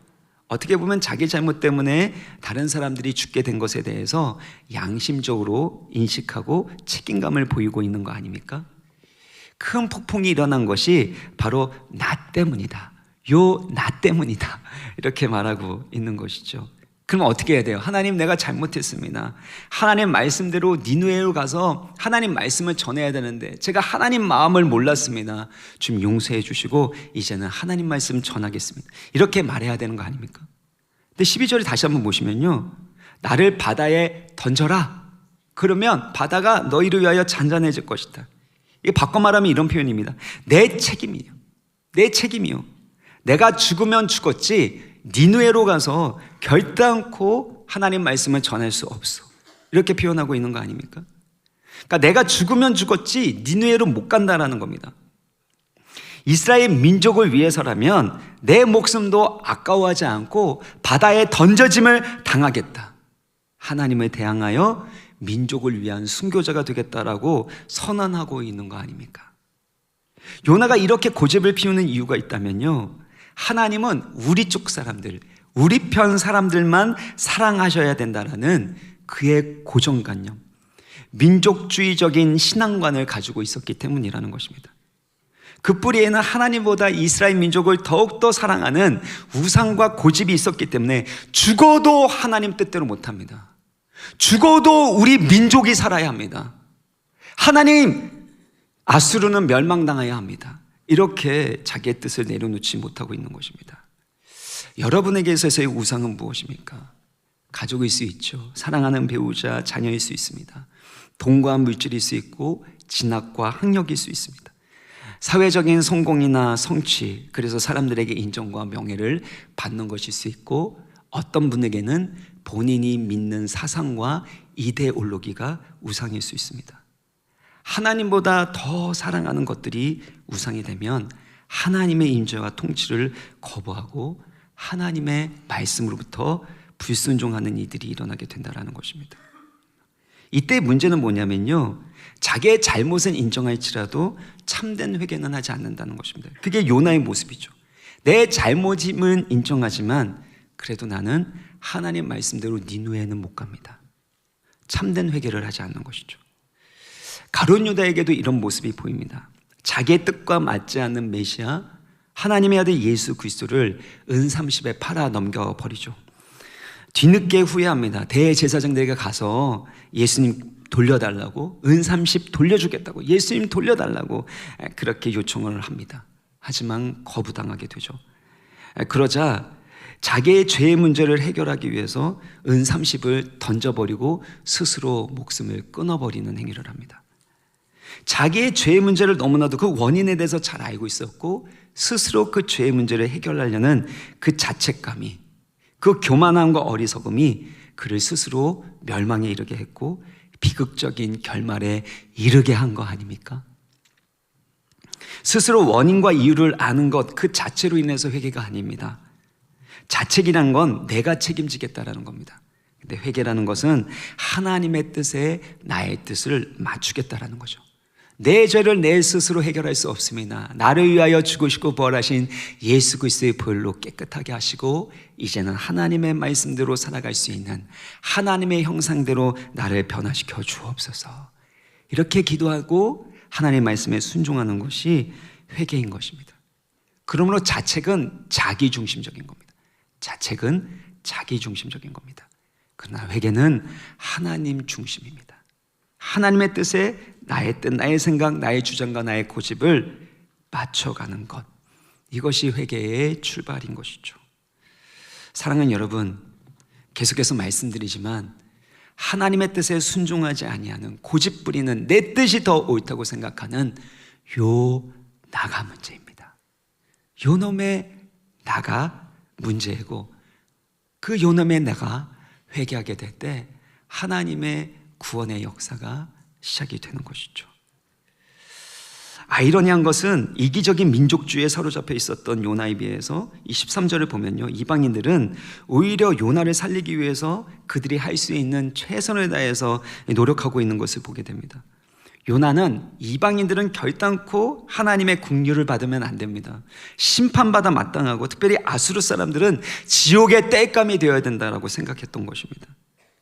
어떻게 보면 자기 잘못 때문에 다른 사람들이 죽게 된 것에 대해서 양심적으로 인식하고 책임감을 보이고 있는 거 아닙니까? 큰 폭풍이 일어난 것이 바로 나 때문이다. 나 때문이다. 이렇게 말하고 있는 것이죠. 그럼 어떻게 해야 돼요? 하나님, 내가 잘못했습니다. 하나님 말씀대로 니느웨로 가서 하나님 말씀을 전해야 되는데 제가 하나님 마음을 몰랐습니다. 좀 용서해 주시고 이제는 하나님 말씀 전하겠습니다. 이렇게 말해야 되는 거 아닙니까? 근데 12절에 다시 한번 보시면요, 나를 바다에 던져라. 그러면 바다가 너희를 위하여 잔잔해질 것이다. 이게 바꿔 말하면 이런 표현입니다. 내 책임이요. 내 책임이요. 내가 죽으면 죽었지 니느웨로 가서 결단코 하나님 말씀을 전할 수 없어. 이렇게 표현하고 있는 거 아닙니까? 그러니까 내가 죽으면 죽었지 니느웨로 못 간다라는 겁니다. 이스라엘 민족을 위해서라면 내 목숨도 아까워하지 않고 바다에 던져짐을 당하겠다. 하나님을 대항하여 민족을 위한 순교자가 되겠다라고 선언하고 있는 거 아닙니까? 요나가 이렇게 고집을 피우는 이유가 있다면요, 하나님은 우리 쪽 사람들, 우리 편 사람들만 사랑하셔야 된다라는 그의 고정관념, 민족주의적인 신앙관을 가지고 있었기 때문이라는 것입니다. 그 뿌리에는 하나님보다 이스라엘 민족을 더욱더 사랑하는 우상과 고집이 있었기 때문에 죽어도 하나님 뜻대로 못합니다. 죽어도 우리 민족이 살아야 합니다. 하나님, 아수르는 멸망당해야 합니다. 이렇게 자기의 뜻을 내려놓지 못하고 있는 것입니다. 여러분에게 있어서의 우상은 무엇입니까? 가족일 수 있죠. 사랑하는 배우자, 자녀일 수 있습니다. 돈과 물질일 수 있고 진학과 학력일 수 있습니다. 사회적인 성공이나 성취, 그래서 사람들에게 인정과 명예를 받는 것일 수 있고, 어떤 분에게는 본인이 믿는 사상과 이데올로기가 우상일 수 있습니다. 하나님보다 더 사랑하는 것들이 우상이 되면 하나님의 임재와 통치를 거부하고 하나님의 말씀으로부터 불순종하는 이들이 일어나게 된다는 것입니다. 이때 문제는 뭐냐면요, 자기의 잘못은 인정할지라도 참된 회개는 하지 않는다는 것입니다. 그게 요나의 모습이죠. 내 잘못임은 인정하지만 그래도 나는 하나님 말씀대로 니느웨는 못 갑니다. 참된 회개를 하지 않는 것이죠. 가룟 유다에게도 이런 모습이 보입니다. 자기의 뜻과 맞지 않는 메시아, 하나님의 아들 예수 그리스도를 은30에 팔아 넘겨버리죠. 뒤늦게 후회합니다. 대제사장들에게 가서 예수님 돌려달라고, 은30 돌려주겠다고, 예수님 돌려달라고 그렇게 요청을 합니다. 하지만 거부당하게 되죠. 그러자 자기의 죄의 문제를 해결하기 위해서 은30을 던져버리고 스스로 목숨을 끊어버리는 행위를 합니다. 자기의 죄의 문제를 너무나도 그 원인에 대해서 잘 알고 있었고, 스스로 그 죄의 문제를 해결하려는 그 자책감이, 그 교만함과 어리석음이 그를 스스로 멸망에 이르게 했고 비극적인 결말에 이르게 한 거 아닙니까? 스스로 원인과 이유를 아는 것 그 자체로 인해서 회개가 아닙니다. 자책이란 건 내가 책임지겠다라는 겁니다. 근데 회개라는 것은 하나님의 뜻에 나의 뜻을 맞추겠다라는 거죠. 내 죄를 내 스스로 해결할 수 없습니다. 나를 위하여 죽으시고 부활하신 예수 그리스도의 보혈로 깨끗하게 하시고 이제는 하나님의 말씀대로 살아갈 수 있는 하나님의 형상대로 나를 변화시켜 주옵소서. 이렇게 기도하고 하나님의 말씀에 순종하는 것이 회개인 것입니다. 그러므로 자책은 자기중심적인 겁니다. 자책은 자기중심적인 겁니다. 그러나 회개는 하나님 중심입니다. 하나님의 뜻에 나의 뜻, 나의 생각, 나의 주장과 나의 고집을 맞춰가는 것, 이것이 회개의 출발인 것이죠. 사랑하는 여러분, 계속해서 말씀드리지만 하나님의 뜻에 순종하지 아니하는, 고집 부리는, 내 뜻이 더 옳다고 생각하는 요 나가 문제입니다. 요 놈의 나가 문제이고, 그 요 놈의 나가 회개하게 될 때 하나님의 구원의 역사가 시작이 되는 것이죠. 아이러니한 것은 이기적인 민족주의에 사로잡혀 있었던 요나에 비해서 이 13절을 보면요, 이방인들은 오히려 요나를 살리기 위해서 그들이 할 수 있는 최선을 다해서 노력하고 있는 것을 보게 됩니다. 요나는 이방인들은 결단코 하나님의 긍휼을 받으면 안 됩니다. 심판받아 마땅하고, 특별히 아수르 사람들은 지옥의 땔감이 되어야 된다고 생각했던 것입니다.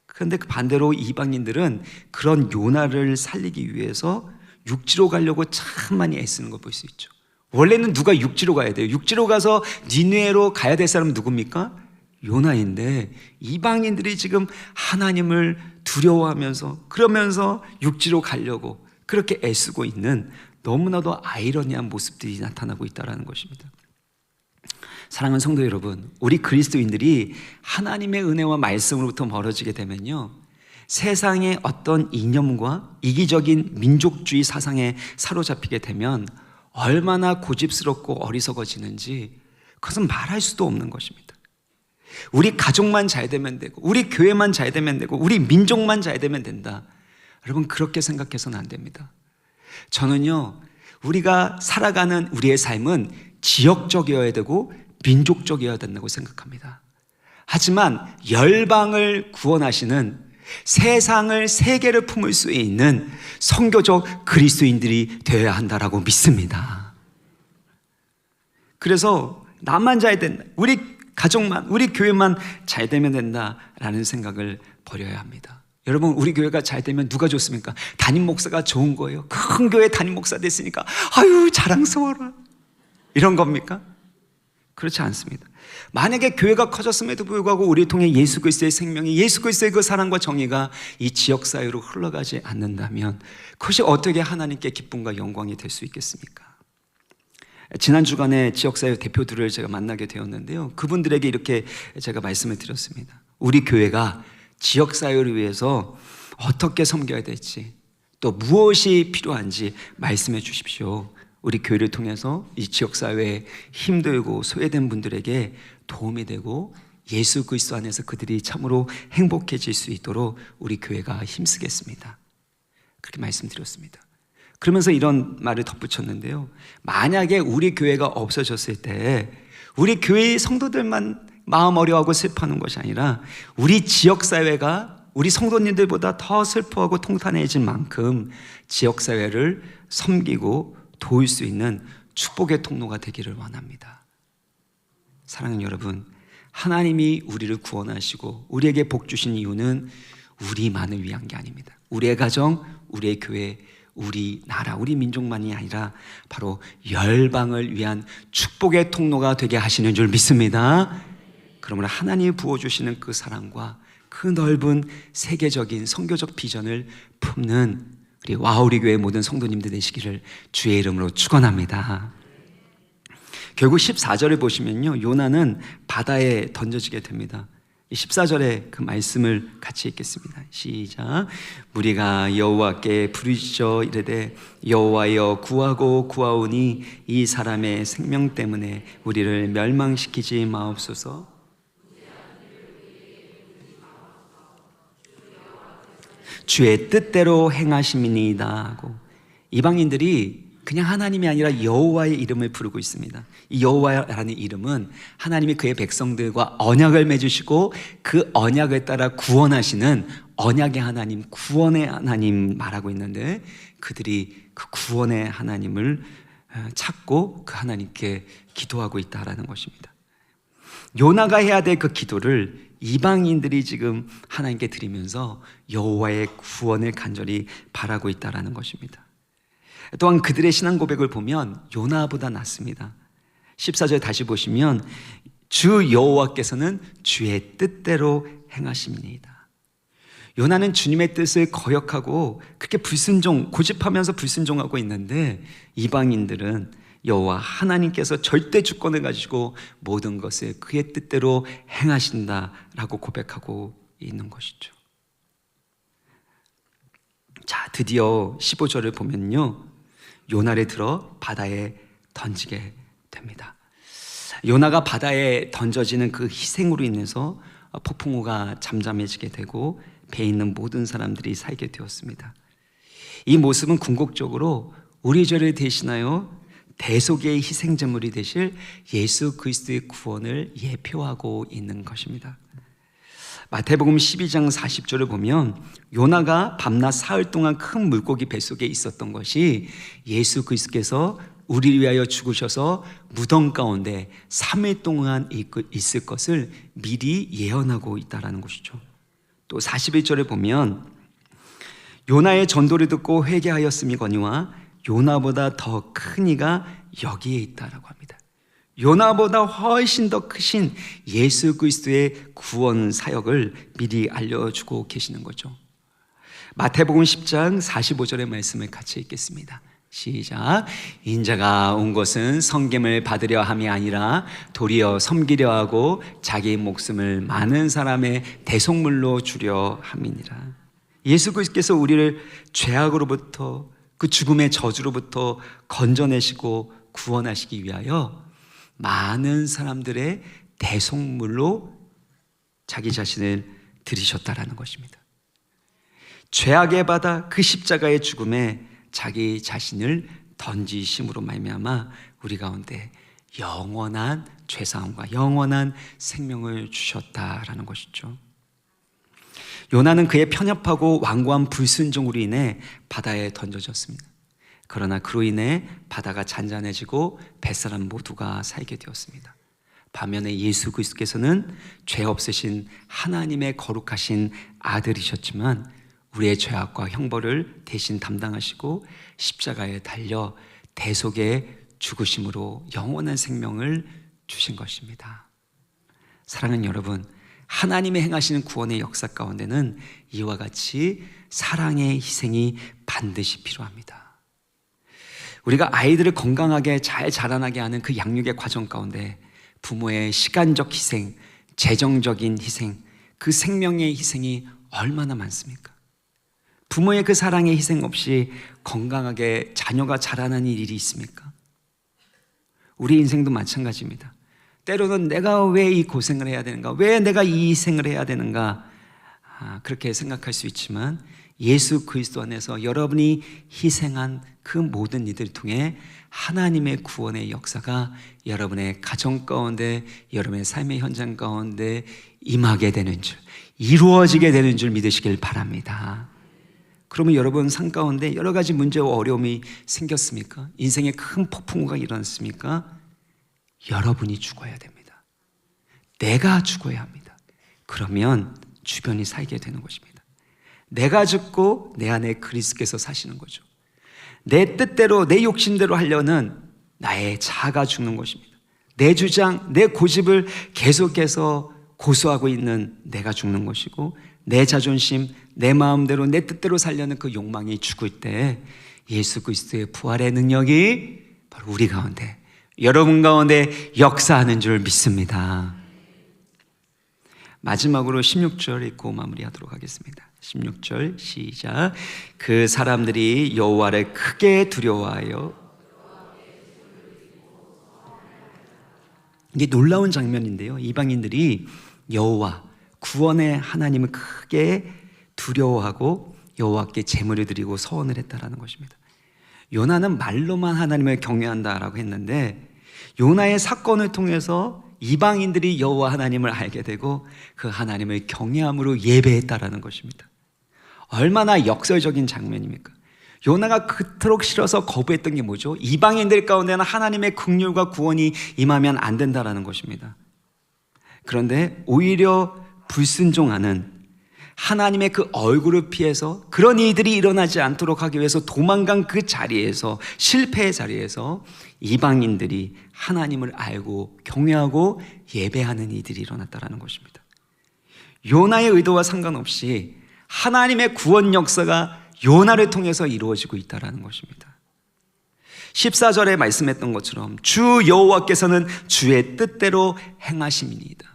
그런데 그 반대로 이방인들은 그런 요나를 살리기 위해서 육지로 가려고 참 많이 애쓰는 걸 볼 수 있죠. 원래는 누가 육지로 가야 돼요? 육지로 가서 니느웨로 가야 될 사람은 누굽니까? 요나인데 이방인들이 지금 하나님을 두려워하면서, 그러면서 육지로 가려고 그렇게 애쓰고 있는 너무나도 아이러니한 모습들이 나타나고 있다는 것입니다. 사랑하는 성도 여러분, 우리 그리스도인들이 하나님의 은혜와 말씀으로부터 멀어지게 되면요, 세상의 어떤 이념과 이기적인 민족주의 사상에 사로잡히게 되면 얼마나 고집스럽고 어리석어지는지 그것은 말할 수도 없는 것입니다. 우리 가족만 잘 되면 되고, 우리 교회만 잘 되면 되고, 우리 민족만 잘 되면 된다. 여러분, 그렇게 생각해서는 안 됩니다. 저는요, 우리가 살아가는 우리의 삶은 지역적이어야 되고 민족적이어야 된다고 생각합니다. 하지만 열방을 구원하시는, 세상을, 세계를 품을 수 있는 선교적 그리스도인들이 되어야 한다라고 믿습니다. 그래서 나만 잘 된다, 우리 가족만, 우리 교회만 잘 되면 된다라는 생각을 버려야 합니다. 여러분, 우리 교회가 잘 되면 누가 좋습니까? 담임 목사가 좋은 거예요. 큰 교회 담임 목사 됐으니까 아유 자랑스러워라, 이런 겁니까? 그렇지 않습니다. 만약에 교회가 커졌음에도 불구하고 우리를 통해 예수 그리스도의 생명이, 예수 그리스도의 그 사랑과 정의가 이 지역사회로 흘러가지 않는다면 그것이 어떻게 하나님께 기쁨과 영광이 될 수 있겠습니까? 지난 주간에 지역사회 대표들을 제가 만나게 되었는데요, 그분들에게 이렇게 제가 말씀을 드렸습니다. 우리 교회가 지역사회를 위해서 어떻게 섬겨야 될지, 또 무엇이 필요한지 말씀해 주십시오. 우리 교회를 통해서 이 지역사회에 힘들고 소외된 분들에게 도움이 되고 예수 그리스도 안에서 그들이 참으로 행복해질 수 있도록 우리 교회가 힘쓰겠습니다. 그렇게 말씀드렸습니다. 그러면서 이런 말을 덧붙였는데요, 만약에 우리 교회가 없어졌을 때 우리 교회의 성도들만 마음 어려워하고 슬퍼하는 것이 아니라 우리 지역사회가 우리 성도님들보다 더 슬퍼하고 통탄해질 만큼 지역사회를 섬기고 도울 수 있는 축복의 통로가 되기를 원합니다. 사랑하는 여러분, 하나님이 우리를 구원하시고 우리에게 복 주신 이유는 우리만을 위한 게 아닙니다. 우리의 가정, 우리의 교회, 우리나라, 우리 민족만이 아니라 바로 열방을 위한 축복의 통로가 되게 하시는 줄 믿습니다. 그러므로 하나님이 부어주시는 그 사랑과 그 넓은 세계적인 선교적 비전을 품는 우리 와우리 교회 모든 성도님들 되시기를 주의 이름으로 축원합니다. 결국 14절을 보시면요, 요나는 바다에 던져지게 됩니다. 14절에 그 말씀을 같이 읽겠습니다. 시작. 무리가 여호와께 부르짖어 이르되 여호와여 구하고 구하오니 이 사람의 생명 때문에 우리를 멸망시키지 마옵소서. 주의 뜻대로 행하심이니이다 하고, 이방인들이 그냥 하나님이 아니라 여호와의 이름을 부르고 있습니다. 이 여호와라는 이름은 하나님이 그의 백성들과 언약을 맺으시고 그 언약을 따라 구원하시는 언약의 하나님, 구원의 하나님 말하고 있는데, 그들이 그 구원의 하나님을 찾고 그 하나님께 기도하고 있다라는 것입니다. 요나가 해야 될 그 기도를 이방인들이 지금 하나님께 드리면서 여호와의 구원을 간절히 바라고 있다라는 것입니다. 또한 그들의 신앙 고백을 보면 요나보다 낫습니다. 14절 다시 보시면 주 여호와께서는 주의 뜻대로 행하심이니이다. 요나는 주님의 뜻을 거역하고 그렇게 고집하면서 불순종하고 있는데, 이방인들은 여호와 하나님께서 절대 주권을 가지고 모든 것을 그의 뜻대로 행하신다라고 고백하고 있는 것이죠. 자, 드디어 15절을 보면요, 요나를 들어 바다에 던지게 됩니다. 요나가 바다에 던져지는 그 희생으로 인해서 폭풍우가 잠잠해지게 되고 배에 있는 모든 사람들이 살게 되었습니다. 이 모습은 궁극적으로 우리 죄를 대신하여 대속의 희생제물이 되실 예수 그리스도의 구원을 예표하고 있는 것입니다. 마태복음 12장 40절을 보면 요나가 밤낮 사흘 동안 큰 물고기 뱃속에 있었던 것이 예수 그리스도께서 우리를 위하여 죽으셔서 무덤 가운데 3일 동안 있을 것을 미리 예언하고 있다는 것이죠. 또 41절에 보면 요나의 전도를 듣고 회개하였음이거니와 요나보다 더 큰 이가 여기에 있다라고 합니다. 요나보다 훨씬 더 크신 예수 그리스도의 구원 사역을 미리 알려주고 계시는 거죠. 마태복음 10장 45절의 말씀을 같이 읽겠습니다. 시작. 인자가 온 것은 섬김을 받으려 함이 아니라 도리어 섬기려 하고 자기 목숨을 많은 사람의 대속물로 주려 함이니라. 예수 그리스도께서 우리를 죄악으로부터, 그 죽음의 저주로부터 건져내시고 구원하시기 위하여 많은 사람들의 대속물로 자기 자신을 드리셨다라는 것입니다. 죄악의 바다 그 십자가의 죽음에 자기 자신을 던지심으로 말미암아 우리 가운데 영원한 죄사함과 영원한 생명을 주셨다라는 것이죠. 요나는 그의 편협하고 완고한 불순종으로 인해 바다에 던져졌습니다. 그러나 그로 인해 바다가 잔잔해지고 뱃사람 모두가 살게 되었습니다. 반면에 예수 그리스도께서는 죄 없으신 하나님의 거룩하신 아들이셨지만 우리의 죄악과 형벌을 대신 담당하시고 십자가에 달려 대속의 죽으심으로 영원한 생명을 주신 것입니다. 사랑하는 여러분, 하나님의 행하시는 구원의 역사 가운데는 이와 같이 사랑의 희생이 반드시 필요합니다. 우리가 아이들을 건강하게 잘 자라나게 하는 그 양육의 과정 가운데 부모의 시간적 희생, 재정적인 희생, 그 생명의 희생이 얼마나 많습니까? 부모의 그 사랑의 희생 없이 건강하게 자녀가 자라나는 일이 있습니까? 우리 인생도 마찬가지입니다. 때로는 내가 왜 이 고생을 해야 되는가? 왜 내가 이 희생을 해야 되는가? 그렇게 생각할 수 있지만 예수 그리스도 안에서 여러분이 희생한 그 모든 이들을 통해 하나님의 구원의 역사가 여러분의 가정 가운데, 여러분의 삶의 현장 가운데 임하게 되는 줄, 이루어지게 되는 줄 믿으시길 바랍니다. 그러면 여러분 삶 가운데 여러 가지 문제와 어려움이 생겼습니까? 인생에 큰 폭풍우가 일어났습니까? 여러분이 죽어야 됩니다. 내가 죽어야 합니다. 그러면 주변이 살게 되는 것입니다. 내가 죽고 내 안에 그리스도께서 사시는 거죠. 내 뜻대로 내 욕심대로 하려는 나의 자아가 죽는 것입니다. 내 주장, 내 고집을 계속해서 고수하고 있는 내가 죽는 것이고, 내 자존심, 내 마음대로 내 뜻대로 살려는 그 욕망이 죽을 때 예수 그리스도의 부활의 능력이 바로 우리 가운데, 여러분 가운데 역사하는 줄 믿습니다. 마지막으로 16절 읽고 마무리하도록 하겠습니다. 16절 시작. 그 사람들이 여호와를 크게 두려워하여, 이게 놀라운 장면인데요, 이방인들이 여호와 구원의 하나님을 크게 두려워하고 여호와께 제물을 드리고 서원을 했다라는 것입니다. 요나는 말로만 하나님을 경외한다라고 했는데, 요나의 사건을 통해서 이방인들이 여호와 하나님을 알게 되고 그 하나님을 경외함으로 예배했다라는 것입니다. 얼마나 역설적인 장면입니까? 요나가 그토록 싫어서 거부했던 게 뭐죠? 이방인들 가운데는 하나님의 긍휼과 구원이 임하면 안 된다라는 것입니다. 그런데 오히려 불순종하는, 하나님의 그 얼굴을 피해서 그런 일들이 일어나지 않도록 하기 위해서 도망간 그 자리에서, 실패의 자리에서 이방인들이 하나님을 알고 경외하고 예배하는 일들이 일어났다는 것입니다. 요나의 의도와 상관없이 하나님의 구원 역사가 요나를 통해서 이루어지고 있다는 것입니다. 14절에 말씀했던 것처럼 주 여호와께서는 주의 뜻대로 행하심이니이다.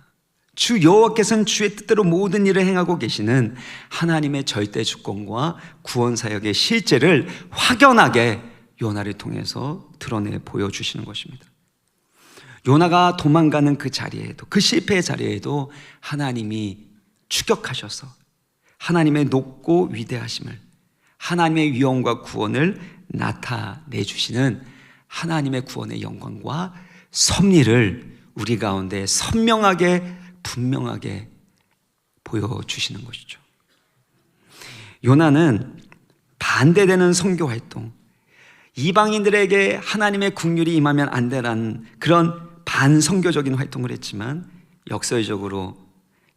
주 여호와께서는 주의 뜻대로 모든 일을 행하고 계시는 하나님의 절대 주권과 구원 사역의 실제를 확연하게 요나를 통해서 드러내 보여주시는 것입니다. 요나가 도망가는 그 자리에도, 그 실패의 자리에도 하나님이 추격하셔서 하나님의 높고 위대하심을, 하나님의 위엄과 구원을 나타내 주시는 하나님의 구원의 영광과 섭리를 우리 가운데 선명하게, 분명하게 보여주시는 것이죠. 요나는 반대되는 선교 활동, 이방인들에게 하나님의 긍휼이 임하면 안 되라는 그런 반선교적인 활동을 했지만, 역설적으로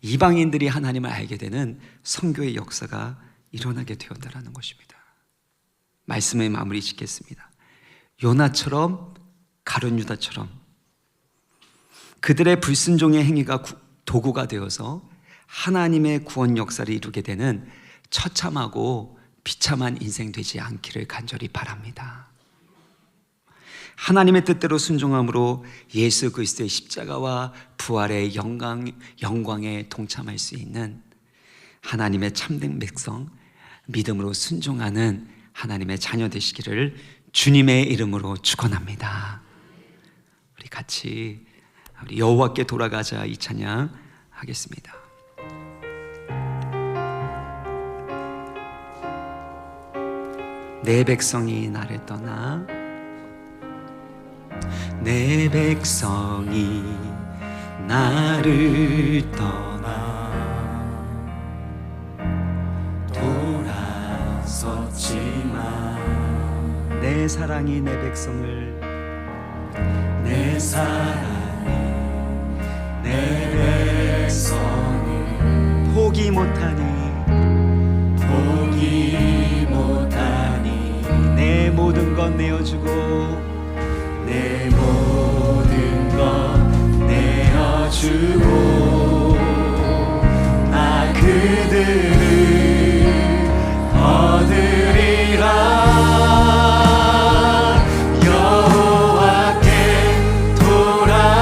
이방인들이 하나님을 알게 되는 선교의 역사가 일어나게 되었다는 것입니다. 말씀의 마무리 짓겠습니다. 요나처럼, 가룟 유다처럼 그들의 불순종의 행위가 도구가 되어서 하나님의 구원 역사를 이루게 되는 처참하고 비참한 인생 되지 않기를 간절히 바랍니다. 하나님의 뜻대로 순종함으로 예수 그리스도의 십자가와 부활의 영광에 동참할 수 있는 하나님의 참된 백성, 믿음으로 순종하는 하나님의 자녀 되시기를 주님의 이름으로 축원합니다. 우리 같이 우리 여호와께 돌아가자 이 찬양 하겠습니다. 내 백성이 나를 떠나, 내 백성이 나를 떠나 돌아섰지만, 내 사랑이 내 백성을, 내 사랑이 내 백성을 포기 못하니, 포기 못하니, 내 모든 것 내어주고, 내 모든 것 내어주고, 나 그들을 얻으리라. 여호와께 돌아가자.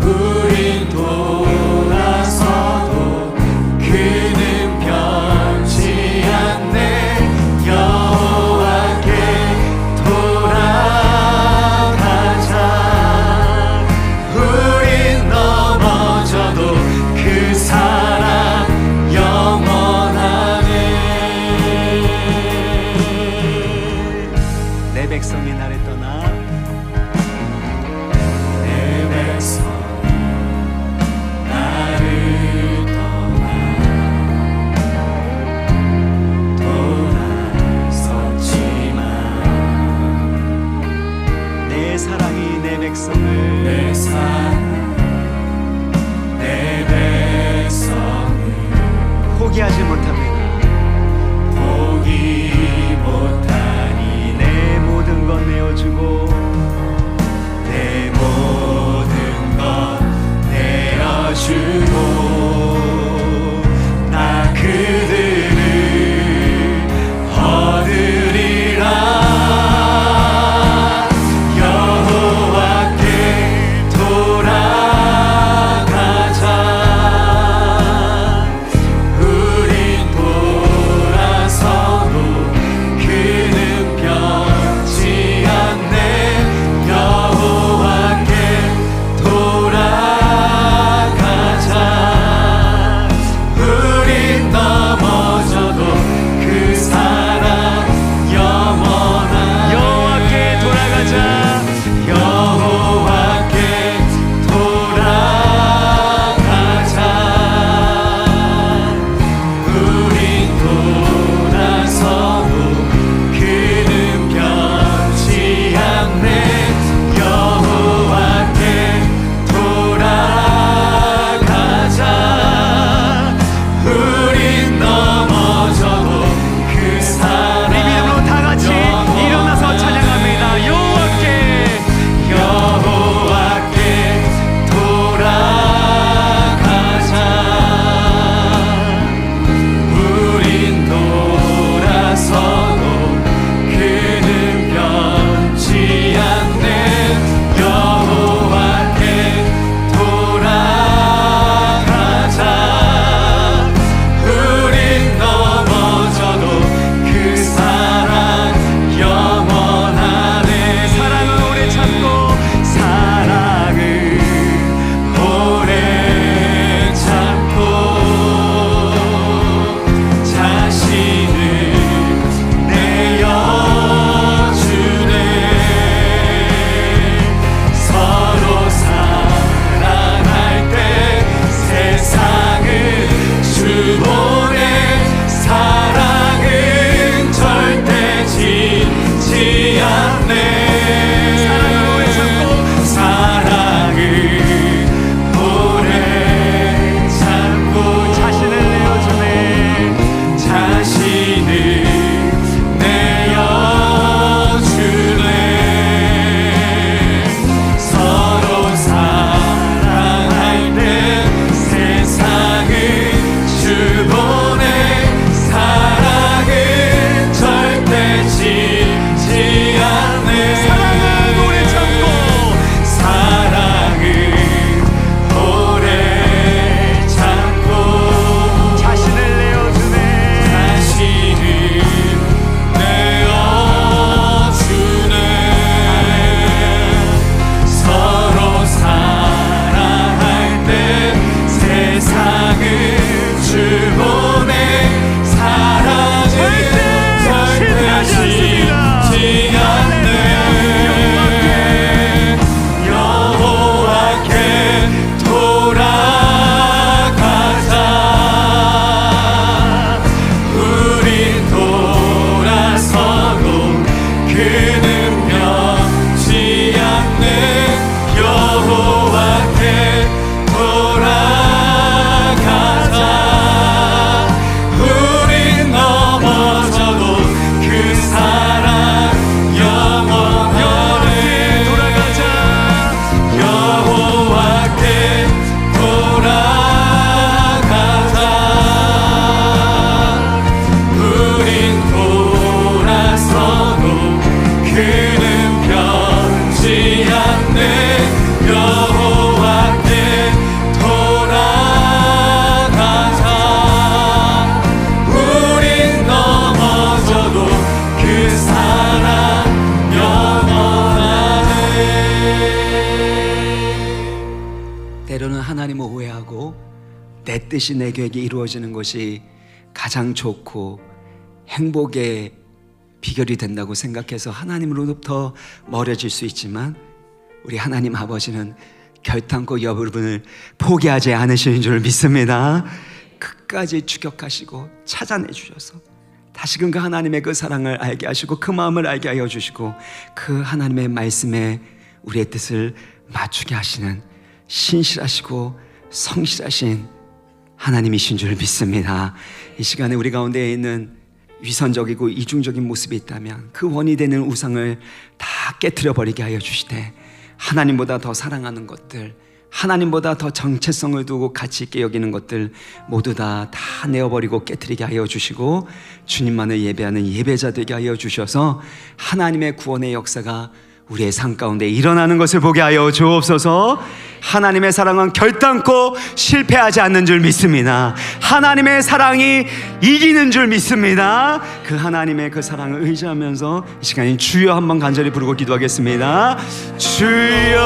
우린 돌아서도 그는 변치 않네. 여호와께 돌아가자. 우린 넘어져도 그 사랑 영원하네. 내 백성이 나를 떠나, 내 백성이 나를 떠나 돌아섰지만, 내 사랑이 내 백성을, 내 사랑 내 백성을 포기하지 못합니다. 내 뜻이 내 계획이 이루어지는 것이 가장 좋고 행복의 비결이 된다고 생각해서 하나님으로부터 멀어질 수 있지만, 우리 하나님 아버지는 결단코 여러분을 포기하지 않으시는 줄 믿습니다. 끝까지 추격하시고 찾아내 주셔서 다시금 그 하나님의 그 사랑을 알게 하시고 그 마음을 알게 하여 주시고 그 하나님의 말씀에 우리의 뜻을 맞추게 하시는 신실하시고 성실하신 하나님이신 줄 믿습니다. 이 시간에 우리 가운데 있는 위선적이고 이중적인 모습이 있다면 그 원이 되는 우상을 다 깨트려 버리게 하여 주시되, 하나님보다 더 사랑하는 것들, 하나님보다 더 정체성을 두고 가치 있게 여기는 것들 모두 다 내어버리고 깨트리게 하여 주시고, 주님만을 예배하는 예배자 되게 하여 주셔서 하나님의 구원의 역사가 우리의 삶 가운데 일어나는 것을 보게 하여 주옵소서. 하나님의 사랑은 결단코 실패하지 않는 줄 믿습니다. 하나님의 사랑이 이기는 줄 믿습니다. 그 하나님의 그 사랑을 의지하면서 이 시간에 주여 한번 간절히 부르고 기도하겠습니다. 주여.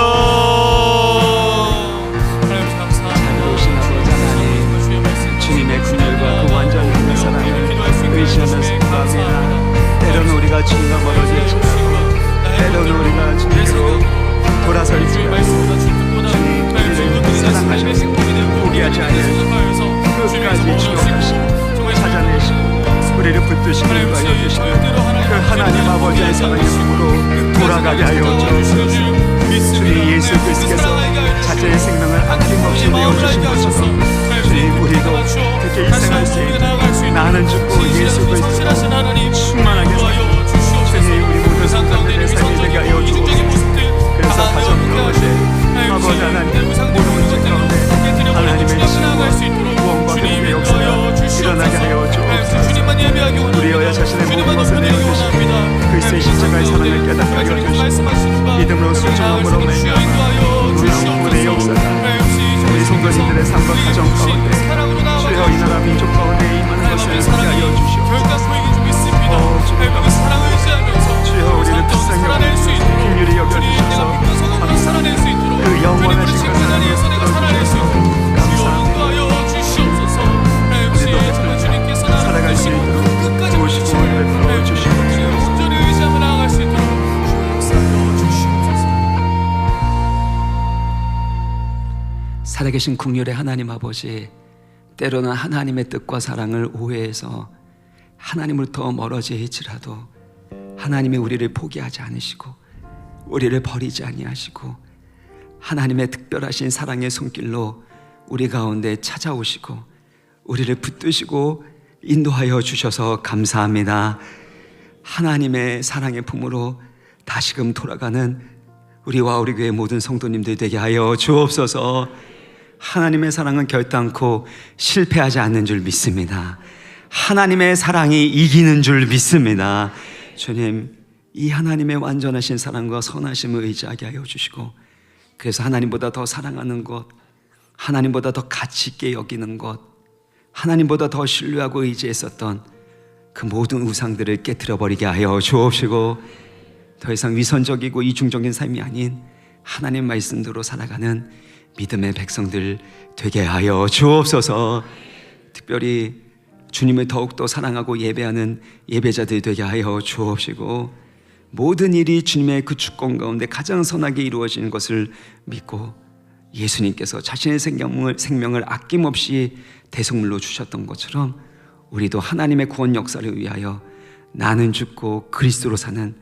주님의 긍휼과 그 완전히 있는 사랑을 의지하면서 기도합니다. 때로는 우리가 주님과 멀어질지라도, 때로는 우리가 주님께로 돌아설지라도 주님 우리를 사랑하셔서 포기하지 않으시고 끝까지 추격하시고 찾아내시고 우리를 붙드시고 인도하여 주시고 그 하나님 아버지의 사랑의 품으로 돌아가게 하여 주옵소서. 주님 예수 그리스도께서 자신의 생명을 아낌없이 내어주신 것처럼 주님 우리도 그렇게 일생할 수 있는 나는 죽고 예수 그리스도로 충만하게 살고 주님 우리 모든 성도들의 삶이 되게 하여 주옵소서. 그래서 가정 가운데 아버지 하나님 모든 문제 가운데 하나님의 신과 구원과 회복의 역사가 일어나게 하여 주옵소서. 우리여야 자신의 모든 것을 내어주시고 그리스도의 십자가의 사랑을 깨닫게 하여 주시고 믿음으로 순종함으로 말미암아 놀라운 구원의 역사가 우리 성도님들의 삶과 가정 가운데 주여 이 나라 민족 가운데 임하는 것을 보게 하여 주시옵소서. 주여 우리를 불쌍히 여기시고 긍휼히 여겨주셔서 감사합니다. 그 영원하신 그 사랑을 들어주셔서 감사합니다. 우리도 베풀어 살아갈 수 있도록 도우시고 베풀어 주시옵소서. 살아계신 긍휼의 하나님 아버지, 때로는 하나님의 뜻과 사랑을 오해해서 하나님으로부터 멀어질지라도 하나님이 우리를 포기하지 않으시고 우리를 버리지 아니하시고 하나님의 특별하신 사랑의 손길로 우리 가운데 찾아오시고 우리를 붙드시고 인도하여 주셔서 감사합니다. 하나님의 사랑의 품으로 다시금 돌아가는 우리와 우리 교회 모든 성도님들 되게 하여 주옵소서. 하나님의 사랑은 결단코 실패하지 않는 줄 믿습니다. 하나님의 사랑이 이기는 줄 믿습니다. 주님, 이 하나님의 완전하신 사랑과 선하심을 의지하게 하여 주시고, 그래서 하나님보다 더 사랑하는 것, 하나님보다 더 가치 있게 여기는 것, 하나님보다 더 신뢰하고 의지했었던 그 모든 우상들을 깨트려 버리게 하여 주옵시고, 더 이상 위선적이고 이중적인 삶이 아닌 하나님 말씀대로 살아가는 믿음의 백성들 되게 하여 주옵소서. 특별히 주님을 더욱더 사랑하고 예배하는 예배자들 되게 하여 주옵시고, 모든 일이 주님의 그 주권 가운데 가장 선하게 이루어지는 것을 믿고 예수님께서 자신의 생명을 아낌없이 대속물로 주셨던 것처럼 우리도 하나님의 구원 역사를 위하여 나는 죽고 그리스도로 사는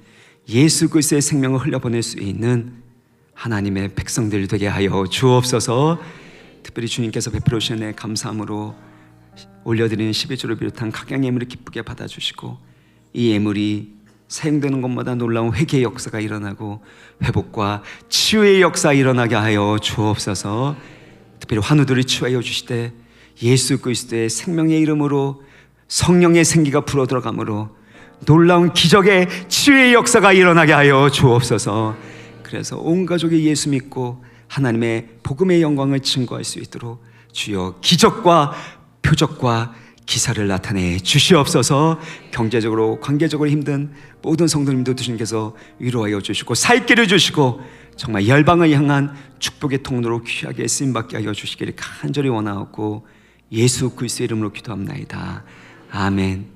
예수 그리스도의 생명을 흘려보낼 수 있는 하나님의 백성들 되게 하여 주옵소서. 특별히 주님께서 베풀어 주신 애 감사함으로 올려드리는 11조를 비롯한 각양 예물을 기쁘게 받아주시고, 이 예물이 사용되는 것마다 놀라운 회개의 역사가 일어나고 회복과 치유의 역사가 일어나게 하여 주옵소서. 특별히 환우들을 치유하여 주시되 예수 그리스도의 생명의 이름으로 성령의 생기가 불어들어가므로 놀라운 기적의 치유의 역사가 일어나게 하여 주옵소서. 그래서 온 가족이 예수 믿고 하나님의 복음의 영광을 증거할 수 있도록 주여 기적과 표적과 기사를 나타내 주시옵소서. 경제적으로 관계적으로 힘든 모든 성도님도 주님께서 위로하여 주시고 살 길을 주시고 정말 열방을 향한 축복의 통로로 귀하게 쓰임받게 하여 주시기를 간절히 원하옵고 예수 그리스도의 이름으로 기도합나이다. 아멘.